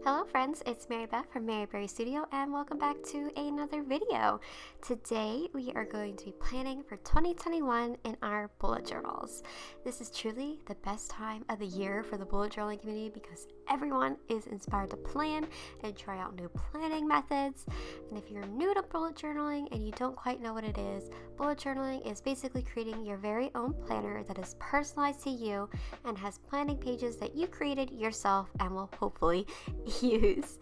Hello friends, it's Mary Beth from Maryberrystudy and welcome back to another video. Today we are going to be planning for 2021 in our bullet journals. This is truly the best time of the year for the bullet journaling community because everyone is inspired to plan and try out new planning methods. And if you're new to bullet journaling and you don't quite know what it is, bullet journaling is basically creating your very own planner that is personalized to you and has planning pages that you created yourself and will hopefully use.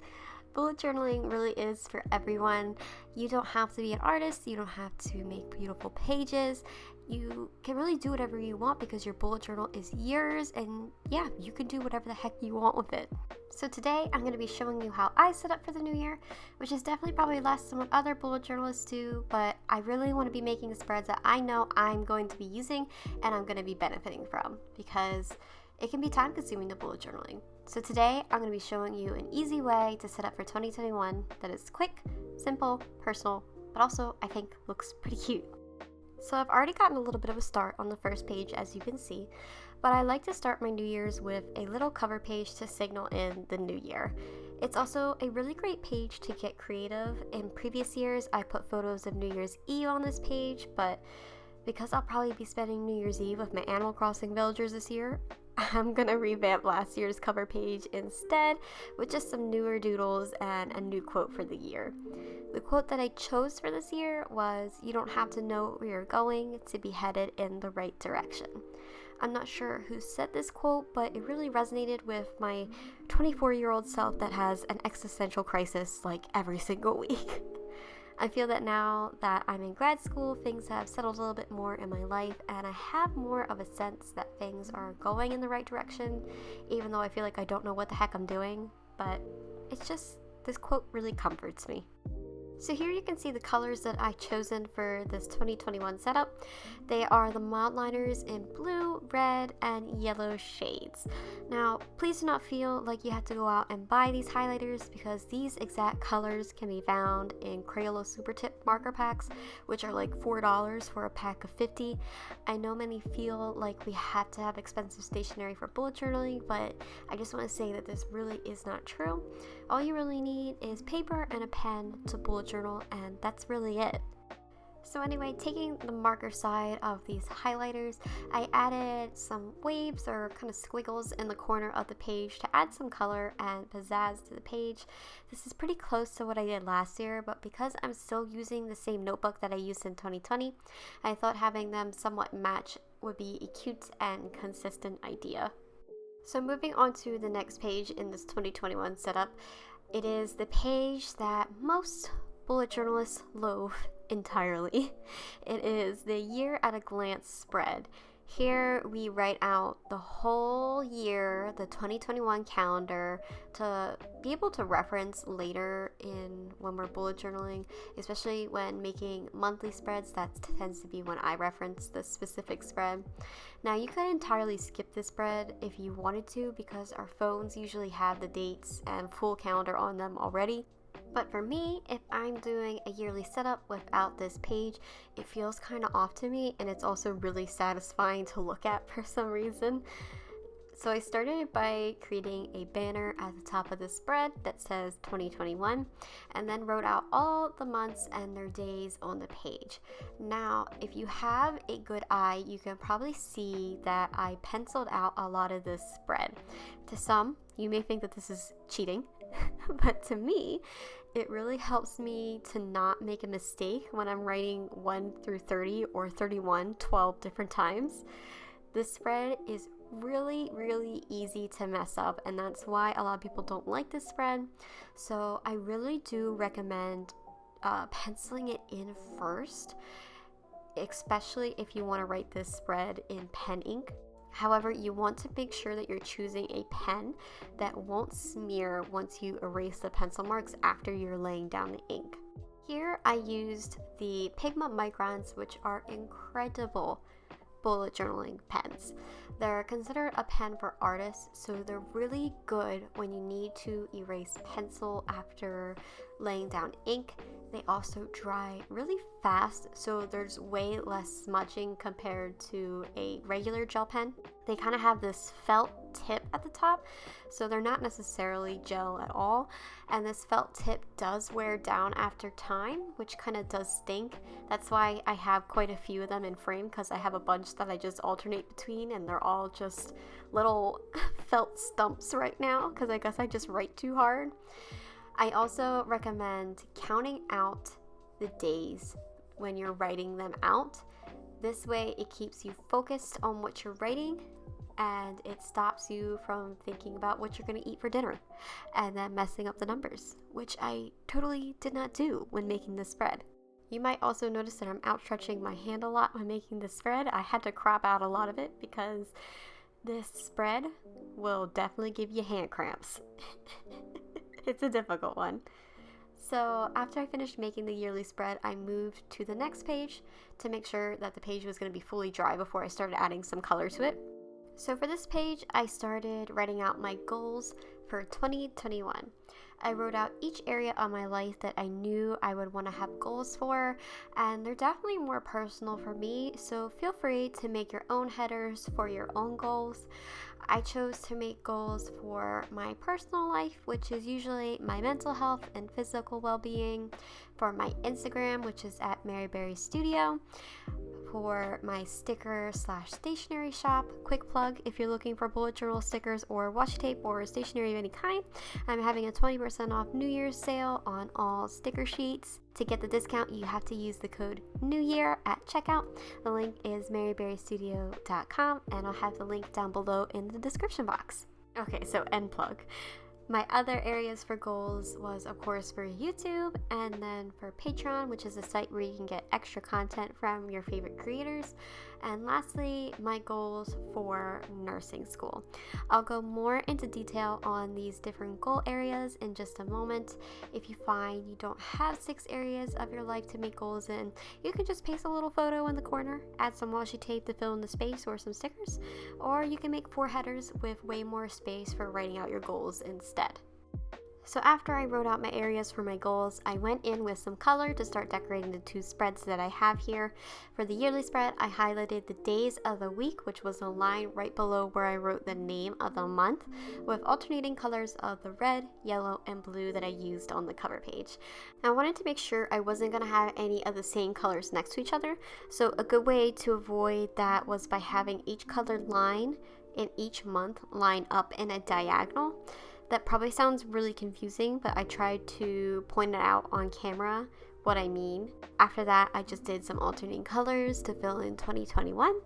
Bullet journaling really is for everyone. You don't have to be an artist, you don't have to make beautiful pages. You can really do whatever you want because your bullet journal is yours, and yeah, you can do whatever the heck you want with it. So today I'm going to be showing you how I set up for the new year, which is definitely probably less than what other bullet journalists do, but I really want to be making spreads that I know I'm going to be using and I'm going to be benefiting from because it can be time consuming to bullet journaling. So today I'm going to be showing you an easy way to set up for 2021 that is quick, simple, personal, but also I think looks pretty cute. So I've already gotten a little bit of a start on the first page, as you can see, but I like to start my New Year's with a little cover page to signal in the new year. It's also a really great page to get creative. In previous years, I put photos of New Year's Eve on this page, but because I'll probably be spending New Year's Eve with my Animal Crossing villagers this year, I'm gonna revamp last year's cover page instead with just some newer doodles and a new quote for the year. The quote that I chose for this year was, "You don't have to know where you're going to be headed in the right direction." I'm not sure who said this quote, but it really resonated with my 24-year-old self that has an existential crisis like every single week. I feel that now that I'm in grad school, things have settled a little bit more in my life, and I have more of a sense that things are going in the right direction, even though I feel like I don't know what the heck I'm doing, but it's just, this quote really comforts me. So here you can see the colors that I've chosen for this 2021 setup. They are the mild liners in blue, red, and yellow shades. Now, please do not feel like you have to go out and buy these highlighters because these exact colors can be found in Crayola Super Tip marker packs, which are like $4 for a pack of 50. I know many feel like we have to have expensive stationery for bullet journaling, but I just want to say that this really is not true. All you really need is paper and a pen to bullet journal, and that's really it. So anyway, taking the marker side of these highlighters, I added some waves or kind of squiggles in the corner of the page to add some color and pizzazz to the page. This is pretty close to what I did last year, but because I'm still using the same notebook that I used in 2020, I thought having them somewhat match would be a cute and consistent idea. So moving on to the next page in this 2021 setup, it is the page that most bullet journalists loathe entirely. It is the year at a glance spread. Here we write out the whole year, the 2021 calendar, to be able to reference later in when we're bullet journaling, especially when making monthly spreads. That tends to be when I reference the specific spread. Now you could entirely skip this spread if you wanted to because our phones usually have the dates and full calendar on them already. But for me, if I'm doing a yearly setup without this page, it feels kind of off to me, and it's also really satisfying to look at for some reason. So I started by creating a banner at the top of the spread that says 2021, and then wrote out all the months and their days on the page. Now, if you have a good eye, you can probably see that I penciled out a lot of this spread. To some, you may think that this is cheating, but to me, it really helps me to not make a mistake when I'm writing 1 through 30 or 31 12 different times. This spread is really easy to mess up, and that's why a lot of people don't like this spread. So I really do recommend penciling it in first, especially if you want to write this spread in pen ink. However, you want to make sure that you're choosing a pen that won't smear once you erase the pencil marks after you're laying down the ink. Here I used the Pigma Microns, which are incredible bullet journaling pens. They're considered a pen for artists, so they're really good when you need to erase pencil after laying down ink. They also dry really fast, so there's way less smudging compared to a regular gel pen. They kind of have this felt tip at the top, so they're not necessarily gel at all. And this felt tip does wear down after time, which kind of does stink. That's why I have quite a few of them in frame, because I have a bunch that I just alternate between, and they're all just little felt stumps right now, because I guess I just write too hard. I also recommend counting out the days when you're writing them out. This way it keeps you focused on what you're writing, and it stops you from thinking about what you're going to eat for dinner and then messing up the numbers, which I totally did not do when making this spread. You might also notice that I'm outstretching my hand a lot when making this spread. I had to crop out a lot of it because this spread will definitely give you hand cramps. It's a difficult one. So after I finished making the yearly spread, I moved to the next page to make sure that the page was going to be fully dry before I started adding some color to it. So for this page, I started writing out my goals for 2021. I wrote out each area of my life that I knew I would want to have goals for, and they're definitely more personal for me, so feel free to make your own headers for your own goals. I chose to make goals for my personal life, which is usually my mental health and physical well-being, for my Instagram, which is at maryberrystudy, for my sticker/stationery shop. Quick plug, if you're looking for bullet journal stickers or washi tape or stationery of any kind, I'm having a 20% off New Year's sale on all sticker sheets. To get the discount, you have to use the code NEWYEAR at checkout. The link is maryberrystudio.com, and I'll have the link down below in the description box. Okay, so end plug. My other areas for goals was, of course, for YouTube, and then for Patreon, which is a site where you can get extra content from your favorite creators. And lastly, my goals for nursing school. I'll go more into detail on these different goal areas in just a moment. If you find you don't have 6 areas of your life to make goals in, you can just paste a little photo in the corner, add some washi tape to fill in the space or some stickers, or you can make 4 headers with way more space for writing out your goals instead. So after I wrote out my areas for my goals, I went in with some color to start decorating the 2 spreads that I have here. For the yearly spread, I highlighted the days of the week, which was a line right below where I wrote the name of the month, with alternating colors of the red, yellow, and blue that I used on the cover page. I wanted to make sure I wasn't going to have any of the same colors next to each other, so a good way to avoid that was by having each colored line in each month line up in a diagonal. That probably sounds really confusing, but I tried to point it out on camera what I mean. After that, I just did some alternating colors to fill in 2021,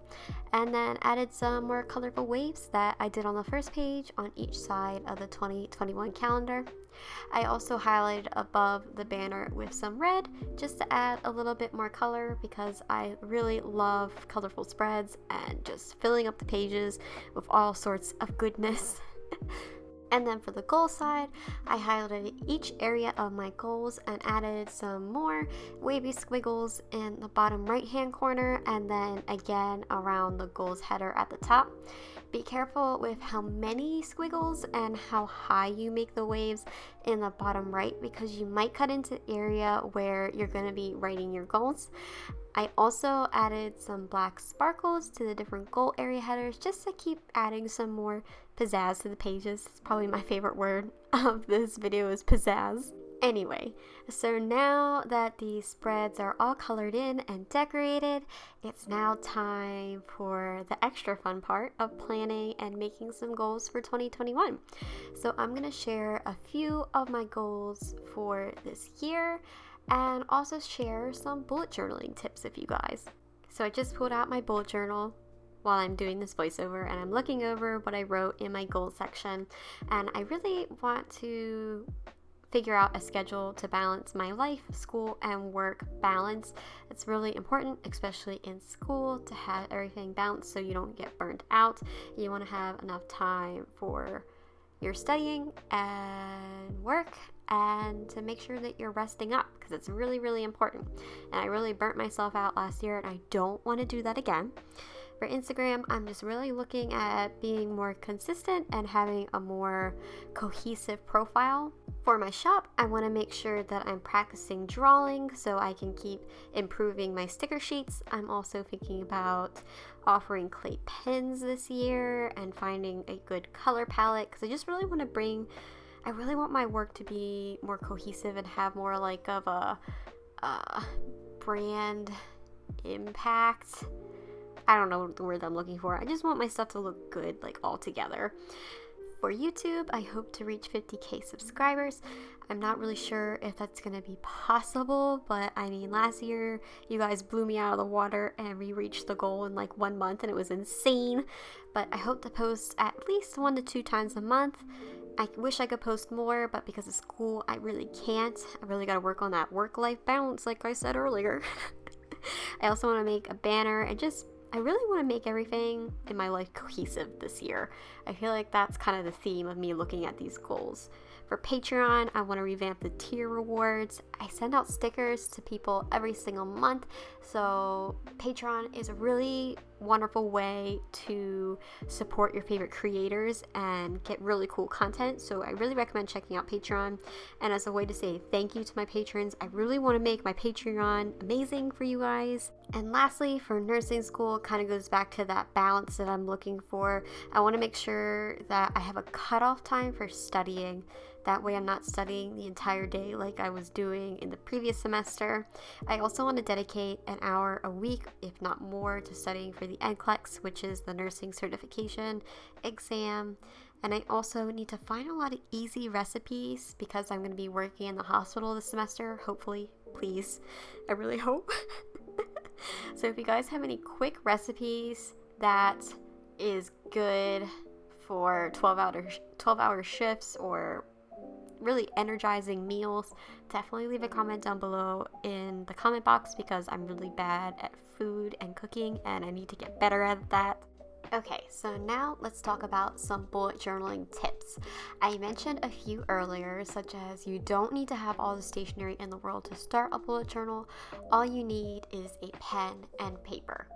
and then added some more colorful waves that I did on the first page on each side of the 2021 calendar. I also highlighted above the banner with some red just to add a little bit more color, because I really love colorful spreads and just filling up the pages with all sorts of goodness. And then for the goal side, I highlighted each area of my goals and added some more wavy squiggles in the bottom right hand corner, and then again around the goals header at the top. Be careful with how many squiggles and how high you make the waves in the bottom right, because you might cut into the area where you're going to be writing your goals. I also added some black sparkles to the different goal area headers just to keep adding some more pizzazz to the pages. It's probably my favorite word of this video is pizzazz. Anyway, so now that these spreads are all colored in and decorated, it's now time for the extra fun part of planning and making some goals for 2021. So I'm going to share a few of my goals for this year, and also share some bullet journaling tips with you guys. So I just pulled out my bullet journal while I'm doing this voiceover, and I'm looking over what I wrote in my goals section, and I really want to figure out a schedule to balance my life, school, and work balance. It's really important, especially in school, to have everything balanced so you don't get burnt out. You want to have enough time for your studying and work, and to make sure that you're resting up, because it's really, really important. And I really burnt myself out last year, and I don't want to do that again. For Instagram, I'm just really looking at being more consistent and having a more cohesive profile. For my shop, I want to make sure that I'm practicing drawing so I can keep improving my sticker sheets. I'm also thinking about offering clay pens this year and finding a good color palette because I just really want to I really want my work to be more cohesive and have more like of a brand impact. I don't know the word I'm looking for. I just want my stuff to look good, like all together. For YouTube, I hope to reach 50k subscribers. I'm not really sure if that's going to be possible, but I mean, last year you guys blew me out of the water and we reached the goal in like 1 month and it was insane. But I hope to post at least 1 to 2 times a month. I wish I could post more, but because of school, I really can't. I really got to work on that work-life balance, like I said earlier. I also want to make a banner and I really want to make everything in my life cohesive this year. I feel like that's kind of the theme of me looking at these goals. For Patreon, I want to revamp the tier rewards. I send out stickers to people every single month, so Patreon is a really wonderful way to support your favorite creators and get really cool content. So I really recommend checking out Patreon. And as a way to say thank you to my patrons, I really want to make my Patreon amazing for you guys. And lastly, for nursing school, it kind of goes back to that balance that I'm looking for. I want to make sure that I have a cutoff time for studying. That way I'm not studying the entire day like I was doing in the previous semester. I also want to dedicate an hour a week, if not more, to studying for the NCLEX, which is the nursing certification exam. And I also need to find a lot of easy recipes because I'm going to be working in the hospital this semester. Hopefully, please. I really hope. So if you guys have any quick recipes that is good for 12-hour shifts or really energizing meals, definitely leave a comment down below in the comment box because I'm really bad at food and cooking and I need to get better at that. Okay, so now let's talk about some bullet journaling tips. I mentioned a few earlier, such as you don't need to have all the stationery in the world to start a bullet journal. All you need is a pen and paper.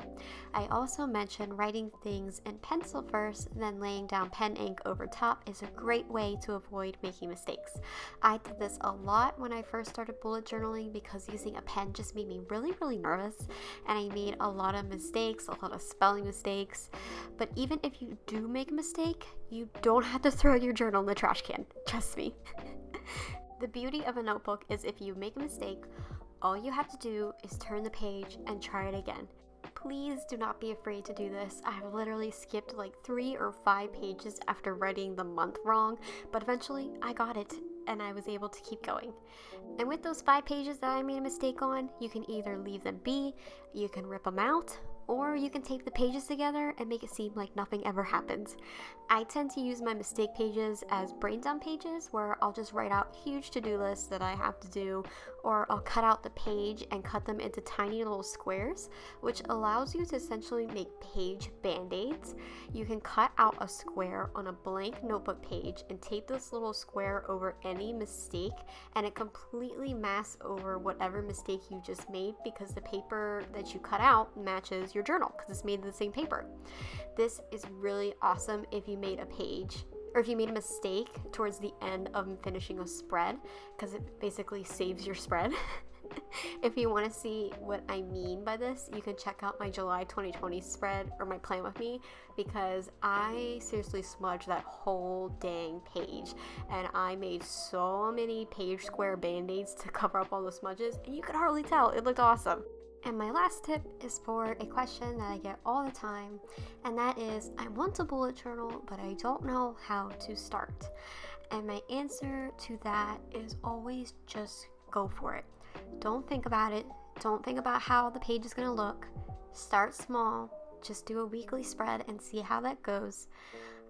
I also mentioned writing things in pencil first, then laying down pen ink over top is a great way to avoid making mistakes. I did this a lot when I first started bullet journaling because using a pen just made me really nervous, and I made a lot of mistakes, a lot of spelling mistakes. But even if you do make a mistake, you don't have to throw your journal in the trash can. Trust me. The beauty of a notebook is if you make a mistake, all you have to do is turn the page and try it again. Please do not be afraid to do this. I have literally skipped like 3 or 5 pages after writing the month wrong, but eventually I got it and I was able to keep going. And with those 5 pages that I made a mistake on, you can either leave them be, you can rip them out, or you can tape the pages together and make it seem like nothing ever happened. I tend to use my mistake pages as brain dump pages where I'll just write out huge to-do lists that I have to do, or I'll cut out the page and cut them into tiny little squares, which allows you to essentially make page band-aids. You can cut out a square on a blank notebook page and tape this little square over any mistake, and it completely masks over whatever mistake you just made because the paper that you cut out matches your journal because it's made of the same paper. This is really awesome if you made a page or if you made a mistake towards the end of finishing a spread because it basically saves your spread. If you want to see what I mean by this, you can check out my July 2020 spread or my plan with me because I seriously smudged that whole dang page and I made so many page square band-aids to cover up all the smudges and you could hardly tell. It looked awesome. And my last tip is for a question that I get all the time, and that is, I want to bullet journal, but I don't know how to start. And my answer to that is always just go for it. Don't think about it. Don't think about how the page is going to look. Start small. Just do a weekly spread and see how that goes.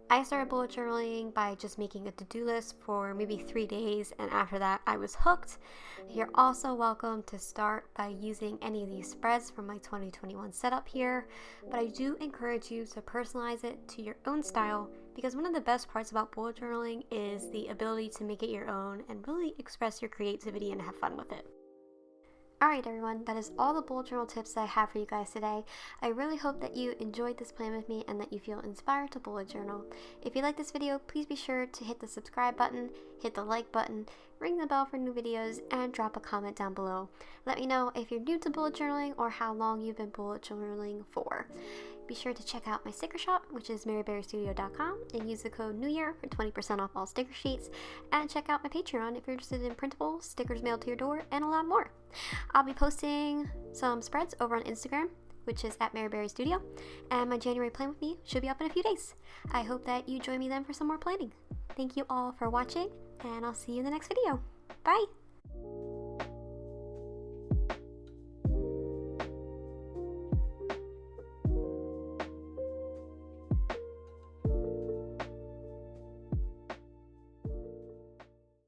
I started bullet journaling by just making a to-do list for maybe 3 days, and after that I was hooked. You're also welcome to start by using any of these spreads from my 2021 setup here, but I do encourage you to personalize it to your own style because one of the best parts about bullet journaling is the ability to make it your own and really express your creativity and have fun with it. Alright everyone, that is all the bullet journal tips that I have for you guys today. I really hope that you enjoyed this plan with me and that you feel inspired to bullet journal. If you like this video, please be sure to hit the subscribe button, hit the like button, ring the bell for new videos, and drop a comment down below. Let me know if you're new to bullet journaling or how long you've been bullet journaling for. Be sure to check out my sticker shop, which is maryberrystudy.com, and use the code NEWYEAR for 20% off all sticker sheets. And check out my Patreon if you're interested in printables, stickers mailed to your door, and a lot more. I'll be posting some spreads over on Instagram, which is at maryberrystudio, and my January plan with me should be up in a few days. I hope that you join me then for some more planning. Thank you all for watching, and I'll see you in the next video. Bye!